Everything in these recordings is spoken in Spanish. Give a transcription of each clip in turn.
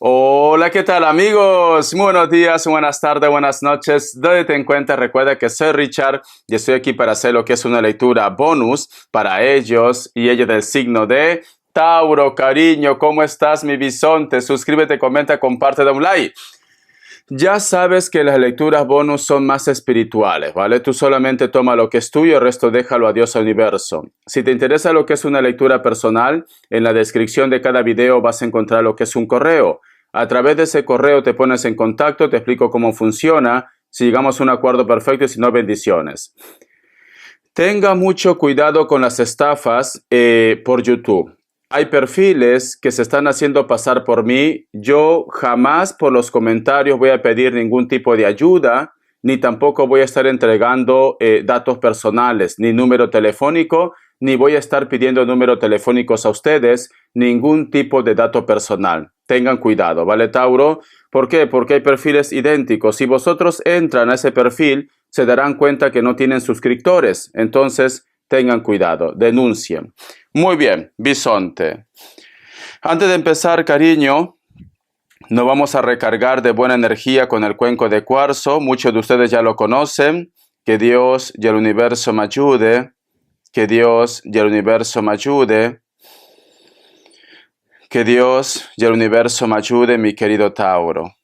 Hola, ¿qué tal amigos? Muy buenos días, buenas tardes, buenas noches. Donde te encuentras, recuerda que soy Richard y estoy aquí para hacer lo que es una lectura bonus para ellos y ellos del signo de Tauro. Cariño, ¿cómo estás, mi bisonte? Suscríbete, comenta, comparte, da un like. Ya sabes que las lecturas bonus son más espirituales, ¿vale? Tú solamente toma lo que es tuyo, el resto déjalo a Dios al universo. Si te interesa lo que es una lectura personal, en la descripción de cada video vas a encontrar lo que es un correo. A través de ese correo te pones en contacto, te explico cómo funciona, si llegamos a un acuerdo perfecto y si no, bendiciones. Tenga mucho cuidado con las estafas por YouTube. Hay perfiles que se están haciendo pasar por mí. Yo jamás por los comentarios voy a pedir ningún tipo de ayuda, ni tampoco voy a estar entregando datos personales, ni número telefónico, ni voy a estar pidiendo números telefónicos a ustedes, ningún tipo de dato personal. Tengan cuidado, ¿vale, Tauro? ¿Por qué? Porque hay perfiles idénticos. Si vosotros entran a ese perfil, se darán cuenta que no tienen suscriptores. Entonces, tengan cuidado, denuncien. Muy bien, bisonte. Antes de empezar, cariño, nos vamos a recargar de buena energía con el cuenco de cuarzo. Muchos de ustedes ya lo conocen. Que Dios y el universo me ayude. Que Dios y el universo me ayude. Que Dios y el universo me ayude, mi querido Tauro.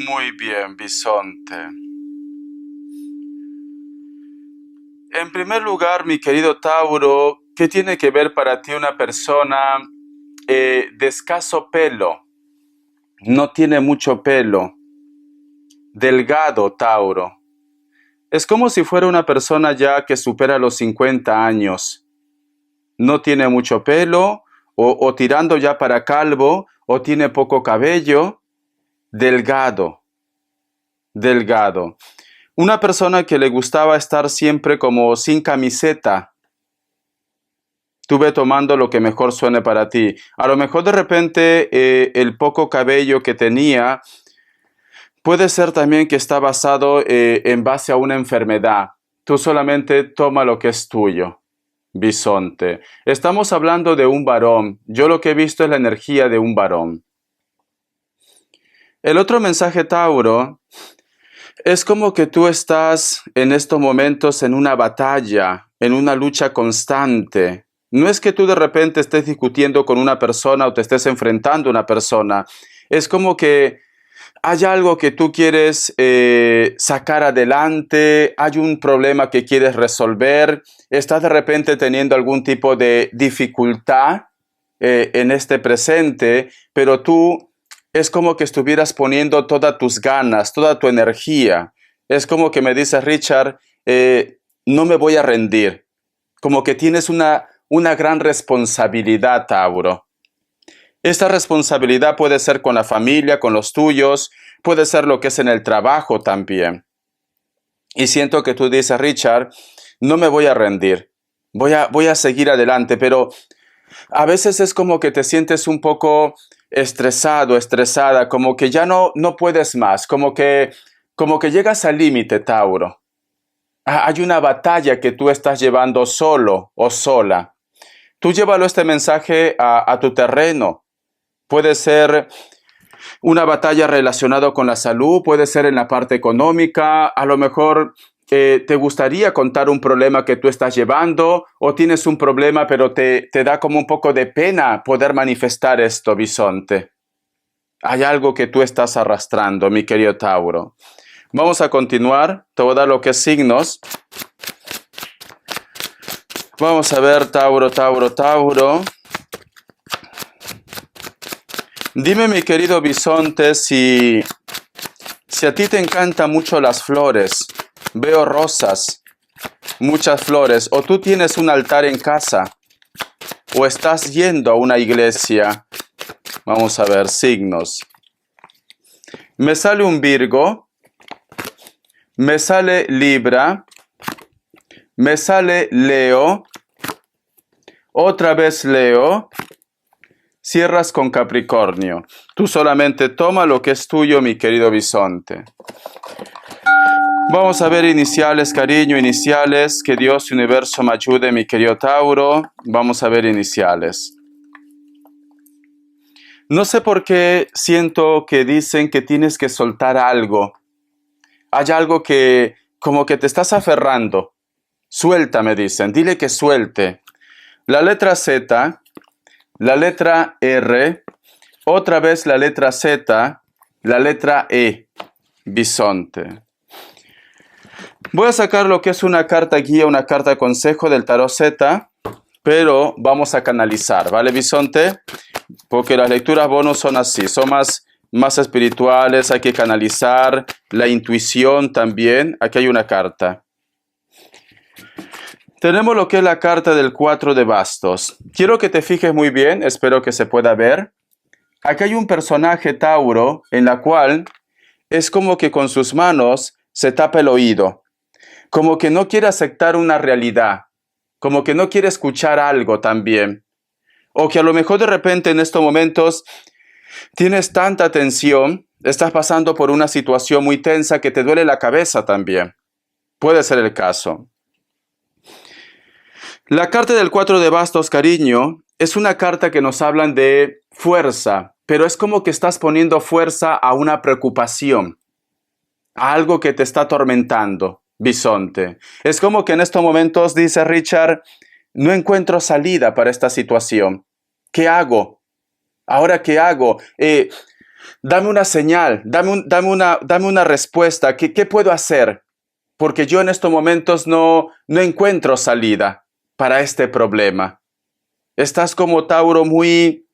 Muy bien, bisonte. En primer lugar, mi querido Tauro, ¿qué tiene que ver para ti una persona de escaso pelo? No tiene mucho pelo. Delgado, Tauro. Es como si fuera una persona ya que supera los 50 años. No tiene mucho pelo, o tirando ya para calvo, o tiene poco cabello. Delgado. Delgado. Una persona que le gustaba estar siempre como sin camiseta. Tú ve tomando lo que mejor suene para ti. A lo mejor de repente el poco cabello que tenía puede ser también que está basado en base a una enfermedad. Tú solamente toma lo que es tuyo, bisonte. Estamos hablando de un varón. Yo lo que he visto es la energía de un varón. El otro mensaje, Tauro, es como que tú estás en estos momentos en una batalla, en una lucha constante. No es que tú de repente estés discutiendo con una persona o te estés enfrentando a una persona. Es como que hay algo que tú quieres sacar adelante, hay un problema que quieres resolver, estás de repente teniendo algún tipo de dificultad en este presente, pero tú es como que estuvieras poniendo todas tus ganas, toda tu energía. Es como que me dice Richard, no me voy a rendir. Como que tienes una gran responsabilidad, Tauro. Esta responsabilidad puede ser con la familia, con los tuyos, puede ser lo que es en el trabajo también. Y siento que tú dices, Richard, no me voy a rendir, voy a seguir adelante, pero a veces es como que te sientes un poco estresado, estresada, como que ya no puedes más, como que llegas al límite, Tauro. Hay una batalla que tú estás llevando solo o sola. Tú llévalo este mensaje a tu terreno. Puede ser una batalla relacionada con la salud, puede ser en la parte económica, a lo mejor ¿Te gustaría contar un problema que tú estás llevando? ¿O tienes un problema pero te da como un poco de pena poder manifestar esto, bisonte? Hay algo que tú estás arrastrando, mi querido Tauro. Vamos a continuar. Te voy a dar lo que es signos. Vamos a ver, Tauro, Tauro, Tauro. Dime, mi querido bisonte, si a ti te encantan mucho las flores. Veo rosas, muchas flores. O tú tienes un altar en casa. O estás yendo a una iglesia. Vamos a ver, signos. Me sale un Virgo. Me sale Libra. Me sale Leo. Otra vez Leo. Cierras con Capricornio. Tú solamente toma lo que es tuyo, mi querido bisonte. Vamos a ver iniciales, cariño, iniciales. Que Dios y universo me ayude, mi querido Tauro. Vamos a ver iniciales. No sé por qué siento que dicen que tienes que soltar algo. Hay algo que como que te estás aferrando. Suelta, me dicen. Dile que suelte. La letra Z, la letra R, otra vez la letra Z, la letra E. Bisonte. Voy a sacar lo que es una carta guía, una carta de consejo del tarot Z, pero vamos a canalizar, ¿vale, bisonte? Porque las lecturas bonus son así, son más espirituales, hay que canalizar la intuición también. Aquí hay una carta. Tenemos lo que es la carta del 4 de bastos. Quiero que te fijes muy bien, espero que se pueda ver. Aquí hay un personaje Tauro en la cual es como que con sus manos se tapa el oído. Como que no quiere aceptar una realidad, como que no quiere escuchar algo también. O que a lo mejor de repente en estos momentos tienes tanta tensión, estás pasando por una situación muy tensa que te duele la cabeza también. Puede ser el caso. La carta del 4 de bastos, cariño, es una carta que nos hablan de fuerza, pero es como que estás poniendo fuerza a una preocupación, a algo que te está atormentando. Bisonte. Es como que en estos momentos, dice Richard, no encuentro salida para esta situación. ¿Qué hago? ¿Ahora qué hago? Dame una señal, dame una respuesta. ¿Qué puedo hacer? Porque yo en estos momentos no encuentro salida para este problema. Estás como Tauro muy...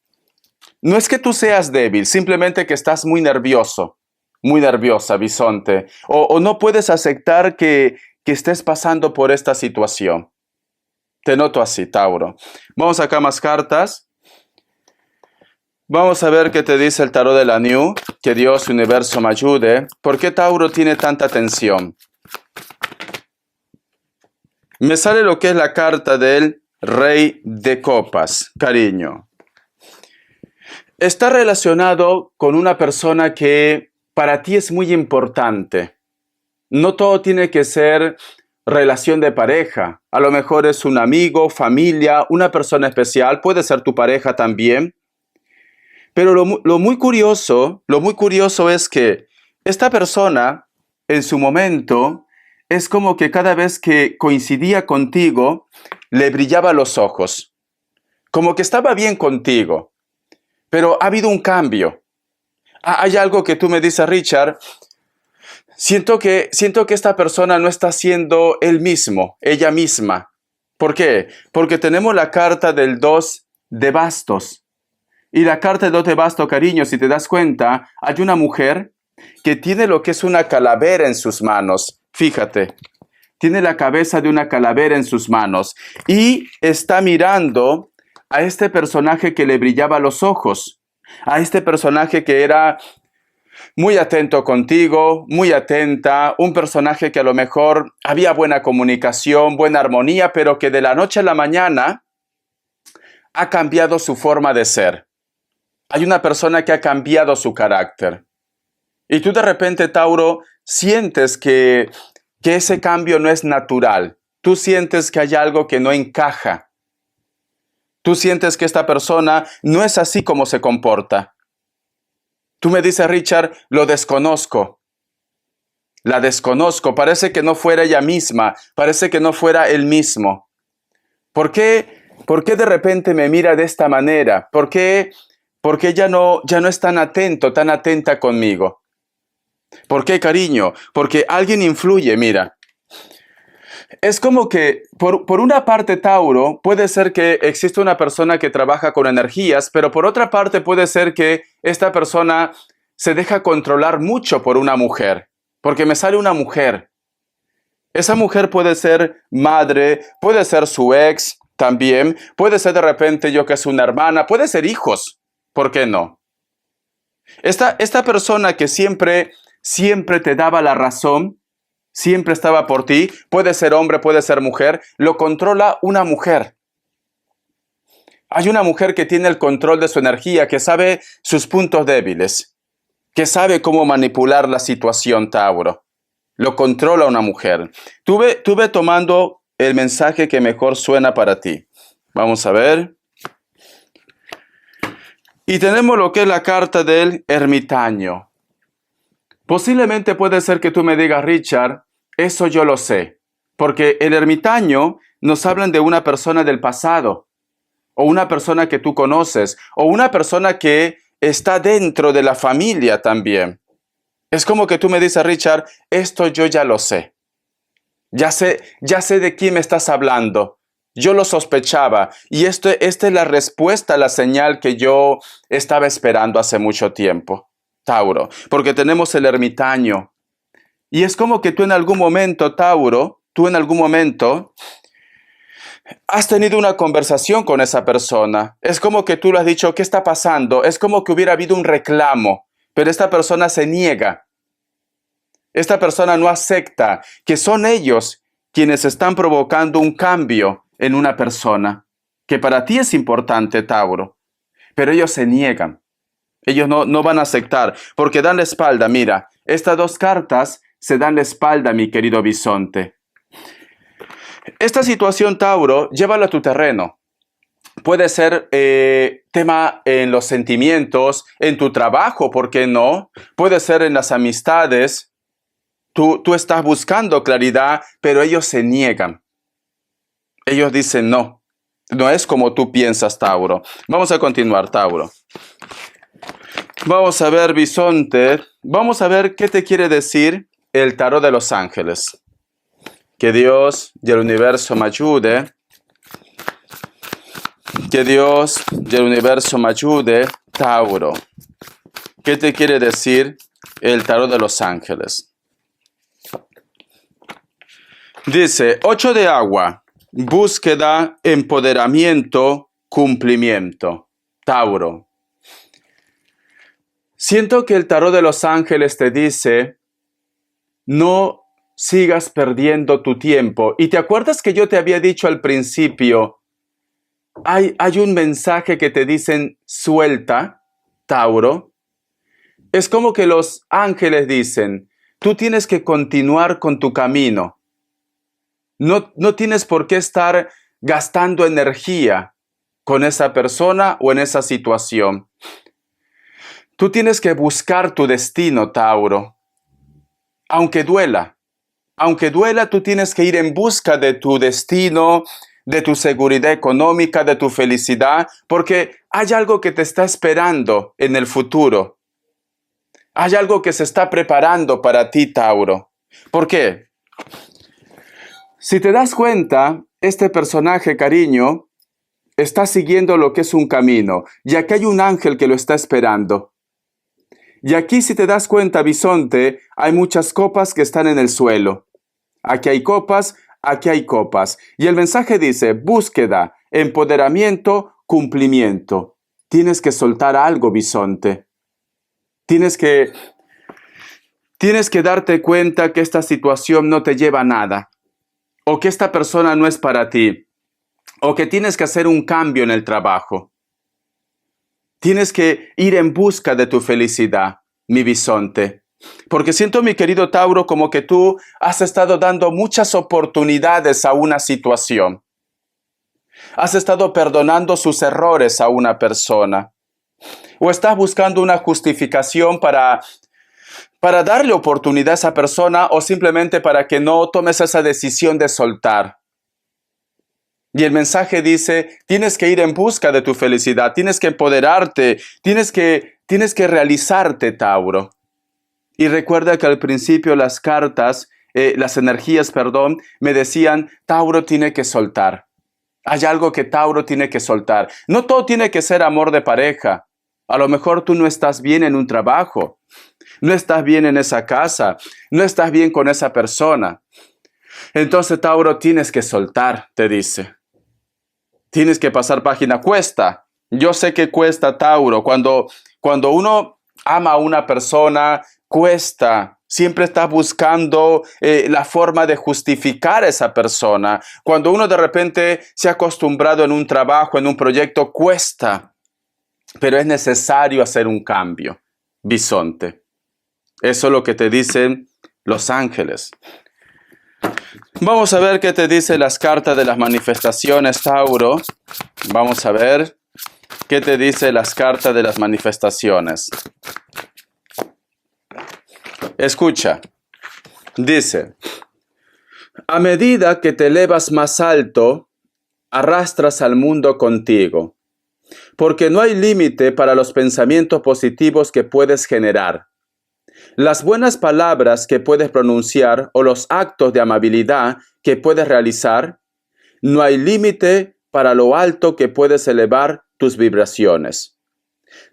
No es que tú seas débil, simplemente que estás muy nervioso. Muy nerviosa, bisonte, o no puedes aceptar que estés pasando por esta situación. Te noto así, Tauro. Vamos acá más cartas. Vamos a ver qué te dice el tarot de la New. Que Dios y universo me ayude. ¿Por qué Tauro tiene tanta tensión? Me sale lo que es la carta del Rey de Copas, cariño. Está relacionado con una persona que para ti es muy importante. No todo tiene que ser relación de pareja. A lo mejor es un amigo, familia, una persona especial. Puede ser tu pareja también. Pero lo muy curioso es que esta persona, en su momento, es como que cada vez que coincidía contigo, le brillaba los ojos. Como que estaba bien contigo. Pero ha habido un cambio. Hay algo que tú me dices, Richard, siento que esta persona no está siendo él mismo, ella misma. ¿Por qué? Porque tenemos la carta del 2 de bastos. Y la carta del 2 de bastos, cariño, si te das cuenta, hay una mujer que tiene lo que es una calavera en sus manos. Fíjate, tiene la cabeza de una calavera en sus manos. Y está mirando a este personaje que le brillaba los ojos. A este personaje que era muy atento contigo, muy atenta, un personaje que a lo mejor había buena comunicación, buena armonía, pero que de la noche a la mañana ha cambiado su forma de ser. Hay una persona que ha cambiado su carácter. Y tú de repente, Tauro, sientes que ese cambio no es natural. Tú sientes que hay algo que no encaja. Tú sientes que esta persona no es así como se comporta. Tú me dices, Richard, lo desconozco. La desconozco, parece que no fuera ella misma, parece que no fuera él mismo. ¿Por qué de repente me mira de esta manera? ¿Por qué ya no es tan atento, tan atenta conmigo? ¿Por qué, cariño? Porque alguien influye, mira. Es como que, por una parte, Tauro, puede ser que exista una persona que trabaja con energías, pero por otra parte puede ser que esta persona se deja controlar mucho por una mujer, porque me sale una mujer. Esa mujer puede ser madre, puede ser su ex también, puede ser de repente yo que es una hermana, puede ser hijos, ¿por qué no? Esta persona que siempre te daba la razón, siempre estaba por ti, puede ser hombre, puede ser mujer, lo controla una mujer. Hay una mujer que tiene el control de su energía, que sabe sus puntos débiles, que sabe cómo manipular la situación, Tauro. Lo controla una mujer. Tuve tomando el mensaje que mejor suena para ti. Vamos a ver. Y tenemos lo que es la carta del ermitaño. Posiblemente puede ser que tú me digas, Richard, eso yo lo sé. Porque el ermitaño nos hablan de una persona del pasado, o una persona que tú conoces, o una persona que está dentro de la familia también. Es como que tú me dices, Richard, esto yo ya lo sé. Ya sé de quién me estás hablando. Yo lo sospechaba. Y esta es la respuesta, la señal que yo estaba esperando hace mucho tiempo, Tauro. Porque tenemos el ermitaño. Y es como que tú en algún momento, Tauro, has tenido una conversación con esa persona. Es como que tú le has dicho, ¿qué está pasando? Es como que hubiera habido un reclamo, pero esta persona se niega. Esta persona no acepta que son ellos quienes están provocando un cambio en una persona, que para ti es importante, Tauro, pero ellos se niegan. Ellos no van a aceptar, porque dan la espalda. Mira, estas dos cartas se dan la espalda, mi querido bisonte. Esta situación, Tauro, llévalo a tu terreno. Puede ser tema en los sentimientos, en tu trabajo, ¿por qué no? Puede ser en las amistades. Tú estás buscando claridad, pero ellos se niegan. Ellos dicen no. No es como tú piensas, Tauro. Vamos a continuar, Tauro. Vamos a ver, bisonte. Vamos a ver qué te quiere decir el tarot de los ángeles. Que Dios y el universo me ayude. Que Dios y el universo me ayude, Tauro. ¿Qué te quiere decir el tarot de los ángeles? Dice, 8 de agua, búsqueda, empoderamiento, cumplimiento. Tauro. Siento que el tarot de los ángeles te dice, no sigas perdiendo tu tiempo. Y te acuerdas que yo te había dicho al principio, hay un mensaje que te dicen, suelta, Tauro. Es como que los ángeles dicen, tú tienes que continuar con tu camino. No tienes por qué estar gastando energía con esa persona o en esa situación. Tú tienes que buscar tu destino, Tauro. Aunque duela, tú tienes que ir en busca de tu destino, de tu seguridad económica, de tu felicidad, porque hay algo que te está esperando en el futuro. Hay algo que se está preparando para ti, Tauro. ¿Por qué? Si te das cuenta, este personaje, cariño, está siguiendo lo que es un camino, y aquí hay un ángel que lo está esperando. Y aquí, si te das cuenta, bisonte, hay muchas copas que están en el suelo. Aquí hay copas, aquí hay copas. Y el mensaje dice, búsqueda, empoderamiento, cumplimiento. Tienes que soltar algo, bisonte. Tienes que darte cuenta que esta situación no te lleva a nada. O que esta persona no es para ti, o que tienes que hacer un cambio en el trabajo. Tienes que ir en busca de tu felicidad, mi bisonte. Porque siento, mi querido Tauro, como que tú has estado dando muchas oportunidades a una situación. Has estado perdonando sus errores a una persona. O estás buscando una justificación para para darle oportunidad a esa persona o simplemente para que no tomes esa decisión de soltar. Y el mensaje dice, tienes que ir en busca de tu felicidad, tienes que empoderarte, tienes que realizarte, Tauro. Y recuerda que al principio las cartas, las energías, me decían, Tauro tiene que soltar. Hay algo que Tauro tiene que soltar. No todo tiene que ser amor de pareja. A lo mejor tú no estás bien en un trabajo, no estás bien en esa casa, no estás bien con esa persona. Entonces, Tauro, tienes que soltar, te dice. Tienes que pasar página. Cuesta. Yo sé que cuesta, Tauro. Cuando uno ama a una persona, cuesta. Siempre estás buscando la forma de justificar a esa persona. Cuando uno de repente se ha acostumbrado en un trabajo, en un proyecto, cuesta. Pero es necesario hacer un cambio. Bisonte. Eso es lo que te dicen los ángeles. Vamos a ver qué te dicen las cartas de las manifestaciones, Tauro. Vamos a ver qué te dicen las cartas de las manifestaciones. Escucha. Dice, a medida que te elevas más alto, arrastras al mundo contigo, porque no hay límite para los pensamientos positivos que puedes generar. Las buenas palabras que puedes pronunciar o los actos de amabilidad que puedes realizar, no hay límite para lo alto que puedes elevar tus vibraciones.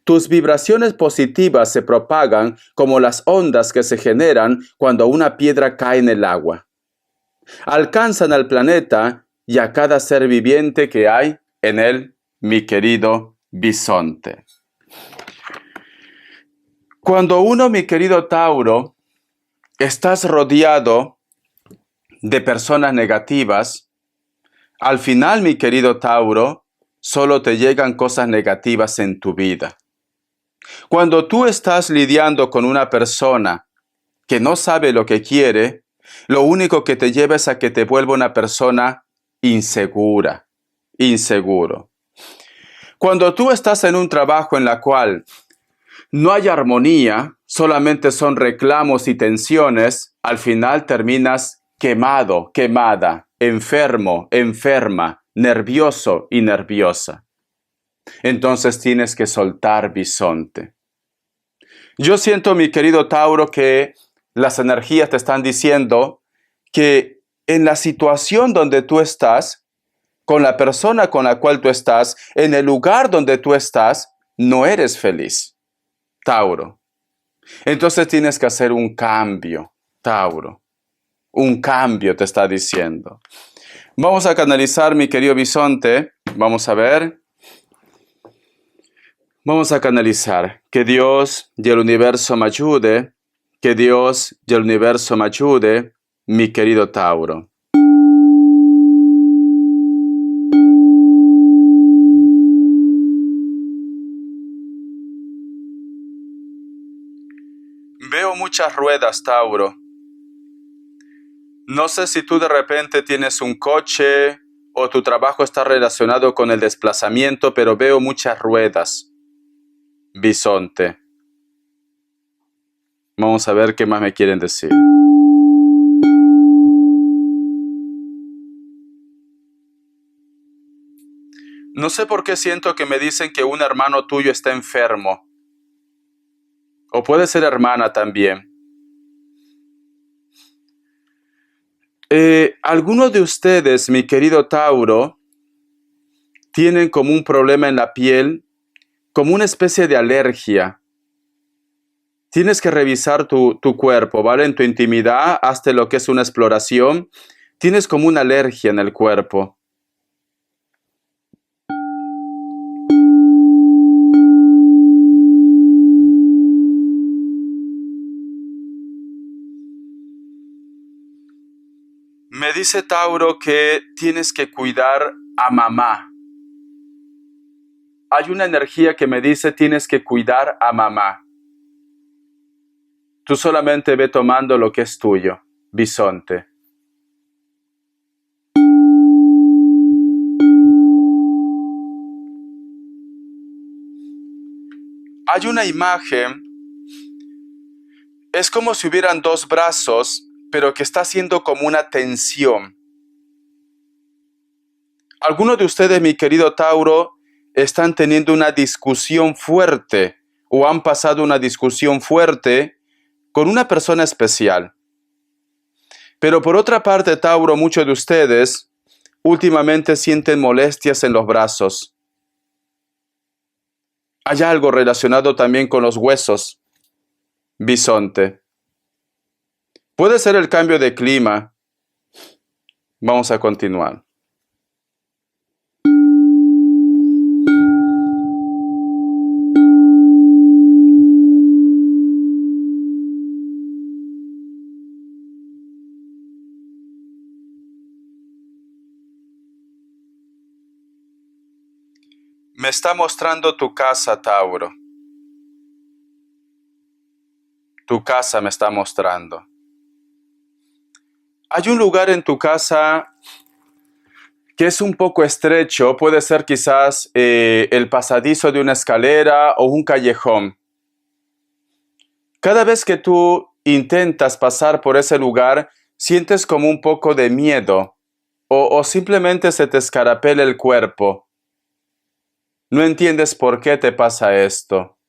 Tus vibraciones positivas se propagan como las ondas que se generan cuando una piedra cae en el agua. Alcanzan al planeta y a cada ser viviente que hay en él, mi querido bisonte. Cuando uno, mi querido Tauro, estás rodeado de personas negativas, al final, mi querido Tauro, solo te llegan cosas negativas en tu vida. Cuando tú estás lidiando con una persona que no sabe lo que quiere, lo único que te lleva es a que te vuelva una persona insegura, inseguro. Cuando tú estás en un trabajo en la cual no hay armonía, solamente son reclamos y tensiones, al final terminas quemado, quemada, enfermo, enferma, nervioso y nerviosa. Entonces tienes que soltar, bisonte. Yo siento, mi querido Tauro, que las energías te están diciendo que en la situación donde tú estás, con la persona con la cual tú estás, en el lugar donde tú estás, no eres feliz, Tauro. Entonces tienes que hacer un cambio, Tauro. Un cambio te está diciendo. Vamos a canalizar, mi querido bisonte. Vamos a ver. Vamos a canalizar. Que Dios y el universo me ayude. Que Dios y el universo me ayude, mi querido Tauro. Veo muchas ruedas, Tauro. No sé si tú de repente tienes un coche o tu trabajo está relacionado con el desplazamiento, pero veo muchas ruedas, bisonte. Vamos a ver qué más me quieren decir. No sé por qué siento que me dicen que un hermano tuyo está enfermo. O puede ser hermana también. Algunos de ustedes, mi querido Tauro, tienen como un problema en la piel, como una especie de alergia. Tienes que revisar tu cuerpo, ¿vale? En tu intimidad, hazte lo que es una exploración. Tienes como una alergia en el cuerpo. Me dice Tauro que tienes que cuidar a mamá. Hay una energía que me dice tienes que cuidar a mamá. Tú solamente ve tomando lo que es tuyo, bisonte. Hay una imagen Es como si hubieran dos brazos, pero que está haciendo como una tensión. Algunos de ustedes, mi querido Tauro, están teniendo una discusión fuerte o han pasado una discusión fuerte con una persona especial. Pero por otra parte, Tauro, muchos de ustedes últimamente sienten molestias en los brazos. Hay algo relacionado también con los huesos, Bisonte. Puede ser el cambio de clima. Vamos a continuar. Me está mostrando tu casa, Tauro. Tu casa me está mostrando. Hay un lugar en tu casa que es un poco estrecho, puede ser quizás el pasadizo de una escalera o un callejón. Cada vez que tú intentas pasar por ese lugar, sientes como un poco de miedo o simplemente se te escarapela el cuerpo. No entiendes por qué te pasa esto.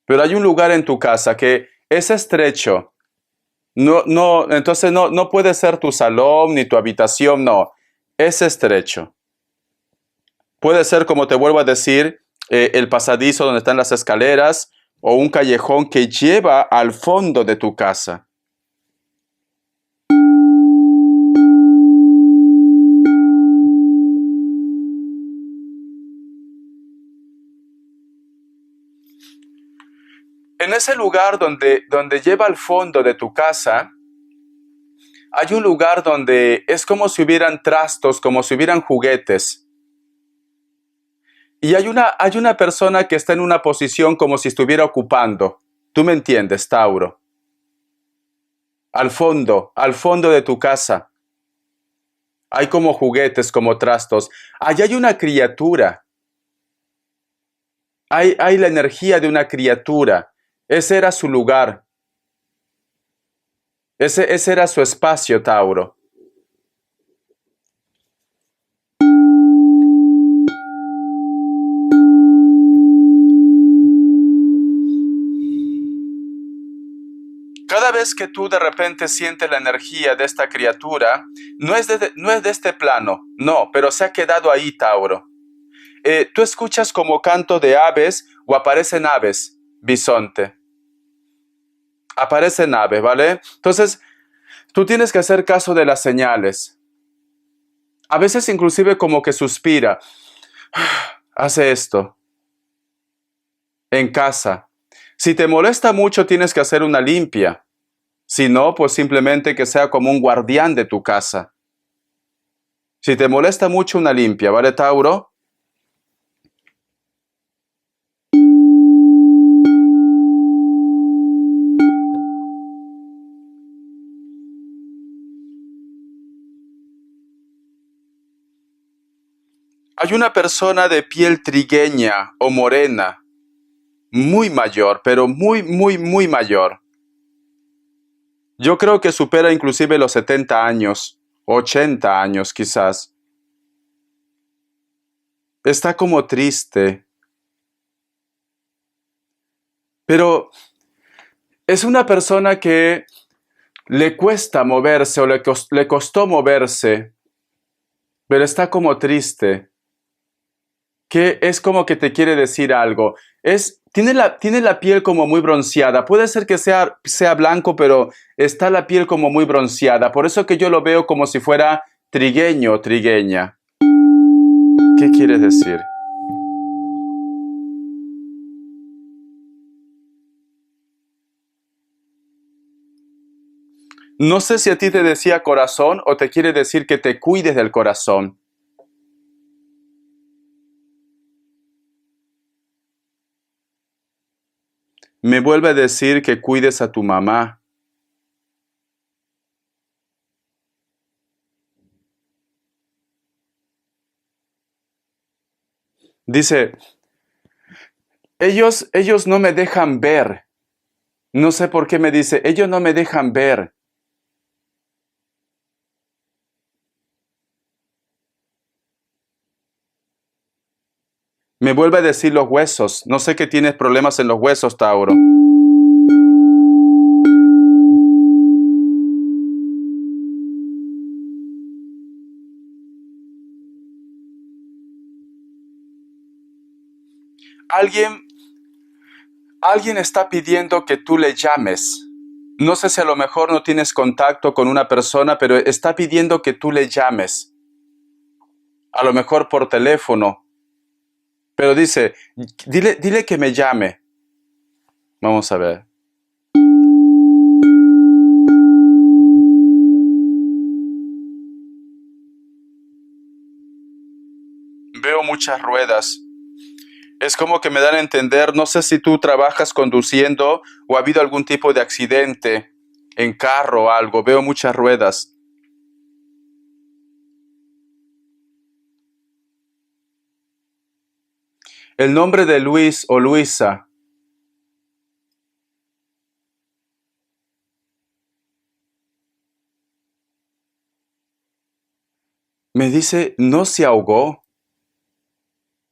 Pero hay un lugar en tu casa que es estrecho. Entonces no puede ser tu salón ni tu habitación, no. Es estrecho. Puede ser, como te vuelvo a decir, el pasadizo donde están las escaleras o un callejón que lleva al fondo de tu casa. En ese lugar donde lleva al fondo de tu casa, hay un lugar donde es como si hubieran trastos, como si hubieran juguetes. Y hay una persona que está en una posición como si estuviera ocupando. ¿Tú me entiendes, Tauro? Al fondo de tu casa. Hay como juguetes, como trastos. Allá hay una criatura. Hay la energía de una criatura. Ese era su lugar. Ese era su espacio, Tauro. Cada vez que tú de repente sientes la energía de esta criatura, no es de este plano, no, pero se ha quedado ahí, Tauro. Tú escuchas como canto de aves o aparecen aves, Bisonte. Aparecen aves, ¿vale? Entonces, tú tienes que hacer caso de las señales. A veces inclusive como que suspira. Hace esto. En casa. Si te molesta mucho, tienes que hacer una limpia. Si no, pues simplemente que sea como un guardián de tu casa. Si te molesta mucho, una limpia, ¿vale, Tauro? Hay una persona de piel trigueña o morena, muy mayor, pero muy mayor. Yo creo que supera inclusive los 70 años, 80 años quizás. Está como triste, pero es una persona que le cuesta moverse o le costó moverse, pero está como triste, que es como que te quiere decir algo. Tiene la piel como muy bronceada. Puede ser que sea blanco, pero está la piel como muy bronceada. Por eso que yo lo veo como si fuera trigueño o trigueña. ¿Qué quiere decir? No sé si a ti te decía corazón o te quiere decir que te cuides del corazón. Me vuelve a decir que cuides a tu mamá. Dice, ellos no me dejan ver. No sé por qué me dice, ellos no me dejan ver. Me vuelve a decir los huesos. No sé qué tienes problemas en los huesos, Tauro. Alguien, alguien está pidiendo que tú le llames. No sé si a lo mejor no tienes contacto con una persona, pero está pidiendo que tú le llames. A lo mejor por teléfono. Pero dice, dile que me llame. Vamos a ver. Veo muchas ruedas. Es como que me dan a entender, no sé si tú trabajas conduciendo o ha habido algún tipo de accidente en carro o algo. Veo muchas ruedas. El nombre de Luis o Luisa me dice, no se ahogó.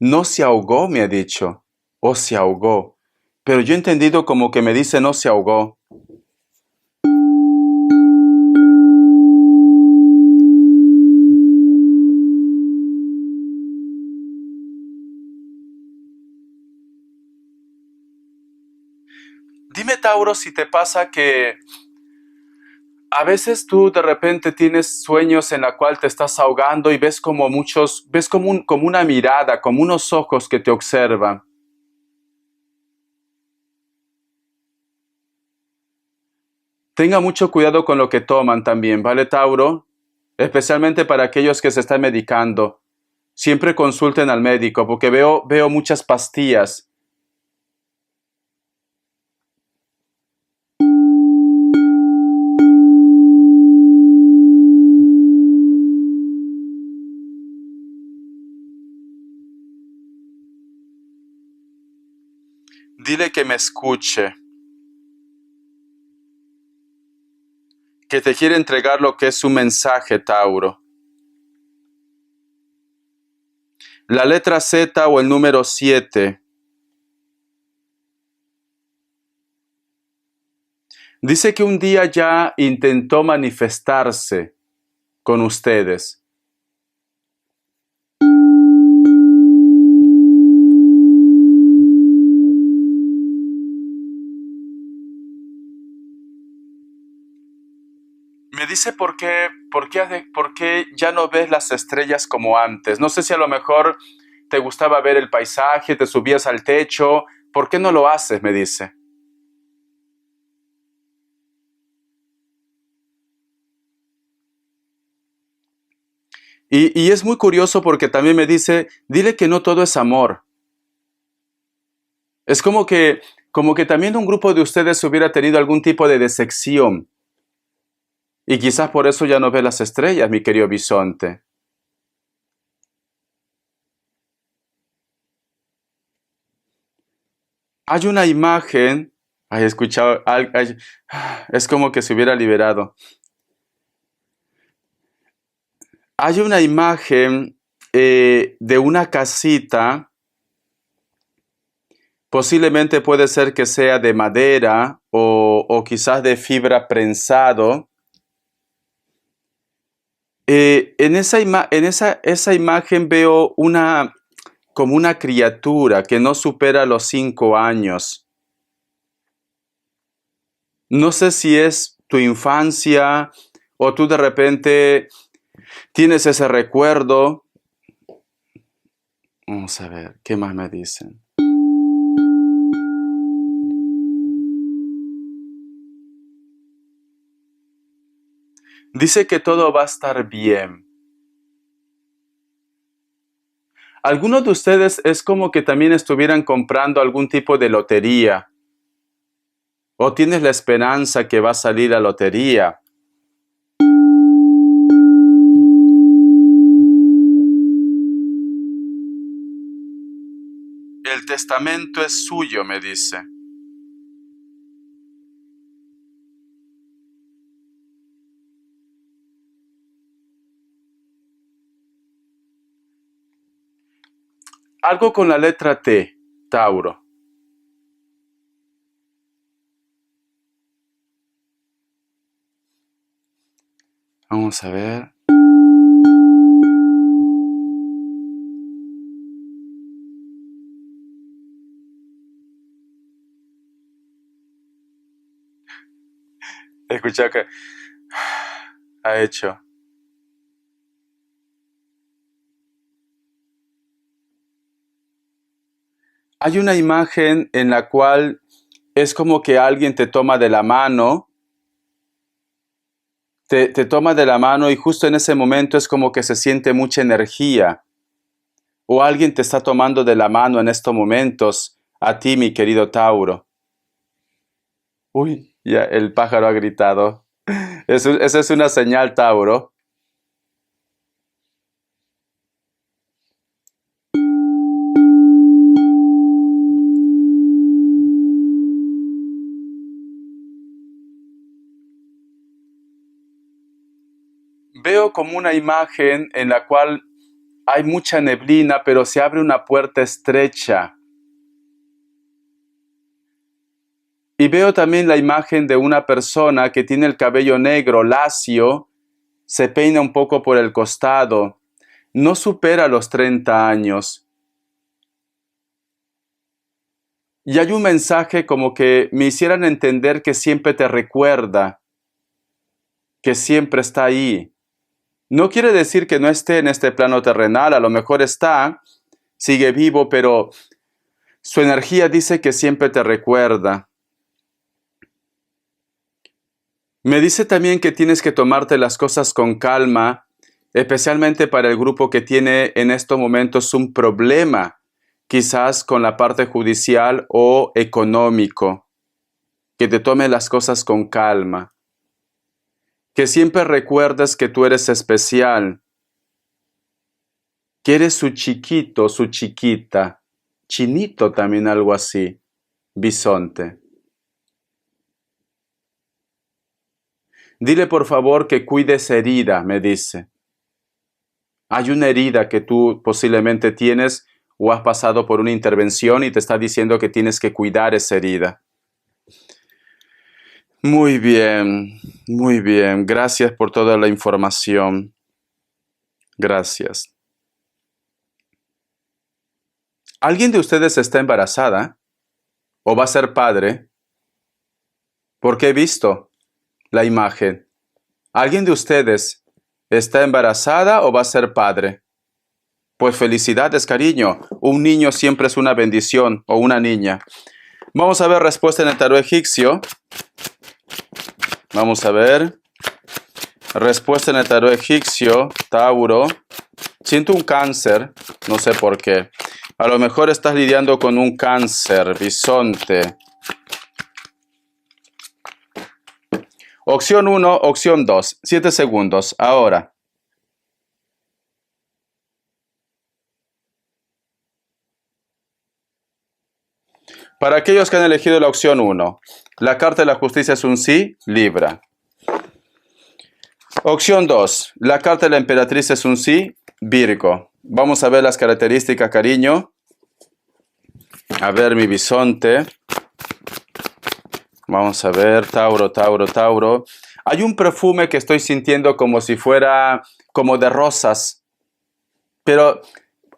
No se ahogó, me ha dicho. O se ahogó. Pero yo he entendido como que me dice no se ahogó. Dime, Tauro, si te pasa que a veces tú de repente tienes sueños en la cual te estás ahogando y ves como muchos, ves como una mirada, como unos ojos que te observan. Tenga mucho cuidado con lo que toman también, ¿vale, Tauro? Especialmente para aquellos que se están medicando. Siempre consulten al médico porque veo muchas pastillas. Dile que me escuche, que te quiere entregar lo que es su mensaje, Tauro. La letra Z o el número 7. Dice que un día ya intentó manifestarse con ustedes. Me dice por qué ya no ves las estrellas como antes. No sé si a lo mejor te gustaba ver el paisaje, te subías al techo. ¿Por qué no lo haces? Me dice. Y es muy curioso porque también me dice, dile que no todo es amor. Es como que también un grupo de ustedes hubiera tenido algún tipo de decepción. Y quizás por eso ya no ves las estrellas, mi querido bisonte. Hay una imagen, he escuchado, es como que se hubiera liberado. Hay una imagen de una casita, posiblemente puede ser que sea de madera o quizás de fibra prensado. Esa imagen veo como una criatura que no supera los 5 años. No sé si es tu infancia o tú de repente tienes ese recuerdo. Vamos a ver, ¿qué más me dicen? Dice que todo va a estar bien. Algunos de ustedes es como que también estuvieran comprando algún tipo de lotería. O tienes la esperanza que va a salir la lotería. El testamento es suyo, me dice. Algo con la letra T, Tauro. Vamos a ver. Escucha que ha hecho. Hay una imagen en la cual es como que alguien te toma de la mano, te toma de la mano y justo en ese momento es como que se siente mucha energía. O alguien te está tomando de la mano en estos momentos, a ti, mi querido Tauro. Uy, ya el pájaro ha gritado. Esa es una señal, Tauro. Veo como una imagen en la cual hay mucha neblina, pero se abre una puerta estrecha. Y veo también la imagen de una persona que tiene el cabello negro, lacio, se peina un poco por el costado, no supera los 30 años. Y hay un mensaje como que me hicieran entender que siempre te recuerda, que siempre está ahí. No quiere decir que no esté en este plano terrenal, a lo mejor está, sigue vivo, pero su energía dice que siempre te recuerda. Me dice también que tienes que tomarte las cosas con calma, especialmente para el grupo que tiene en estos momentos un problema, quizás con la parte judicial o económico. Que te tomes las cosas con calma. Que siempre recuerdes que tú eres especial. Que eres su chiquito, su chiquita. Chinito también, algo así. Bisonte. Dile por favor que cuide esa herida, me dice. Hay una herida que tú posiblemente tienes o has pasado por una intervención y te está diciendo que tienes que cuidar esa herida. Muy bien, muy bien. Gracias por toda la información. Gracias. ¿Alguien de ustedes está embarazada o va a ser padre? Porque he visto la imagen. ¿Alguien de ustedes está embarazada o va a ser padre? Pues felicidades, cariño. Un niño siempre es una bendición, o una niña. Vamos a ver respuesta en el tarot egipcio. Vamos a ver. Respuesta en el tarot egipcio, Tauro. Siento un cáncer, no sé por qué. A lo mejor estás lidiando con un cáncer, bisonte. Opción 1, opción 2. 7 segundos. Ahora. Para aquellos que han elegido la opción 1, la carta de la justicia es un sí, Libra. Opción 2, la carta de la emperatriz es un sí, Virgo. Vamos a ver las características, cariño. A ver, mi bisonte. Vamos a ver, Tauro, Tauro, Tauro. Hay un perfume que estoy sintiendo como si fuera como de rosas. Pero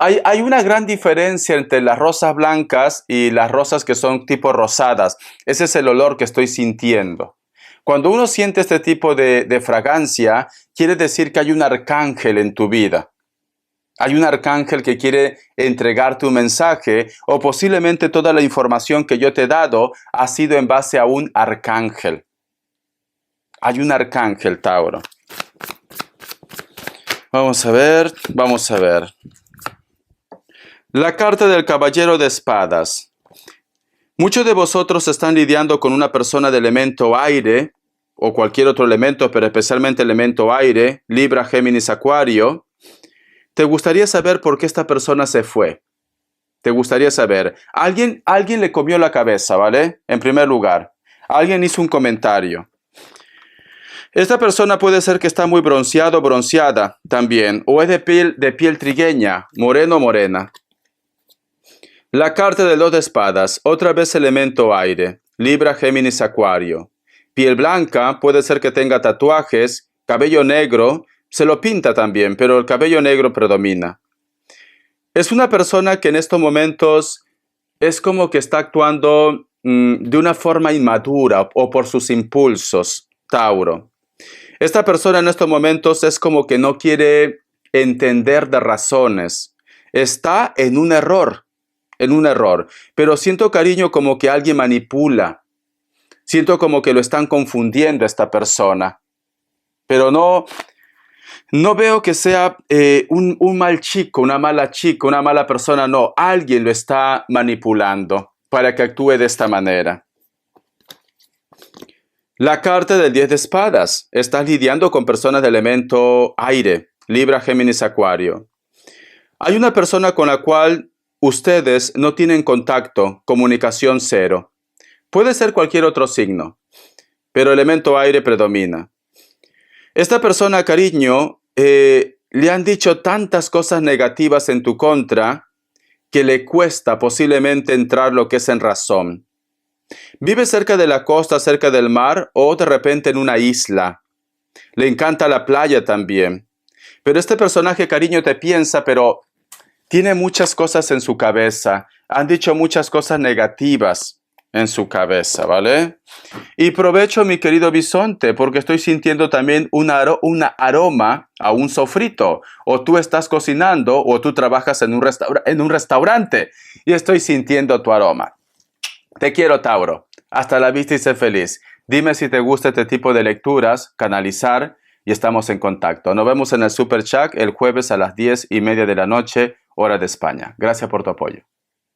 hay una gran diferencia entre las rosas blancas y las rosas que son tipo rosadas. Ese es el olor que estoy sintiendo. Cuando uno siente este tipo de fragancia, quiere decir que hay un arcángel en tu vida. Hay un arcángel que quiere entregarte un mensaje, o posiblemente toda la información que yo te he dado ha sido en base a un arcángel. Hay un arcángel, Tauro. Vamos a ver, vamos a ver. La carta del caballero de espadas. Muchos de vosotros están lidiando con una persona de elemento aire, o cualquier otro elemento, pero especialmente elemento aire, Libra, Géminis, Acuario. ¿Te gustaría saber por qué esta persona se fue? ¿Te gustaría saber? Alguien le comió la cabeza, ¿vale? En primer lugar, alguien hizo un comentario. Esta persona puede ser que está muy bronceado o bronceada también, o es de piel trigueña, moreno o morena. La carta del 2 de espadas, otra vez elemento aire, Libra, Géminis, Acuario. Piel blanca, puede ser que tenga tatuajes, cabello negro, se lo pinta también, pero el cabello negro predomina. Es una persona que en estos momentos es como que está actuando de una forma inmadura o por sus impulsos, Tauro. Esta persona en estos momentos es como que no quiere entender de razones. Está en un error, pero siento, cariño, como que alguien manipula. Siento como que lo están confundiendo a esta persona. Pero no veo que sea un mal chico, una mala persona, no. Alguien lo está manipulando para que actúe de esta manera. La carta del 10 de espadas. Estás lidiando con personas de elemento aire, Libra, Géminis, Acuario. Hay una persona con la cual ustedes no tienen contacto, comunicación cero. Puede ser cualquier otro signo, pero elemento aire predomina. Esta persona, cariño, le han dicho tantas cosas negativas en tu contra que le cuesta posiblemente entrar lo que es en razón. Vive cerca de la costa, cerca del mar o de repente en una isla. Le encanta la playa también. Pero este personaje, cariño, te piensa, pero tiene muchas cosas en su cabeza. Han dicho muchas cosas negativas en su cabeza, ¿vale? Y provecho, mi querido bisonte, porque estoy sintiendo también un aroma a un sofrito. O tú estás cocinando o tú trabajas en un restaurante y estoy sintiendo tu aroma. Te quiero, Tauro. Hasta la vista y sé feliz. Dime si te gusta este tipo de lecturas, canalizar, y estamos en contacto. Nos vemos en el Super Chat el jueves a las 10:30 de la noche, hora de España. Gracias por tu apoyo.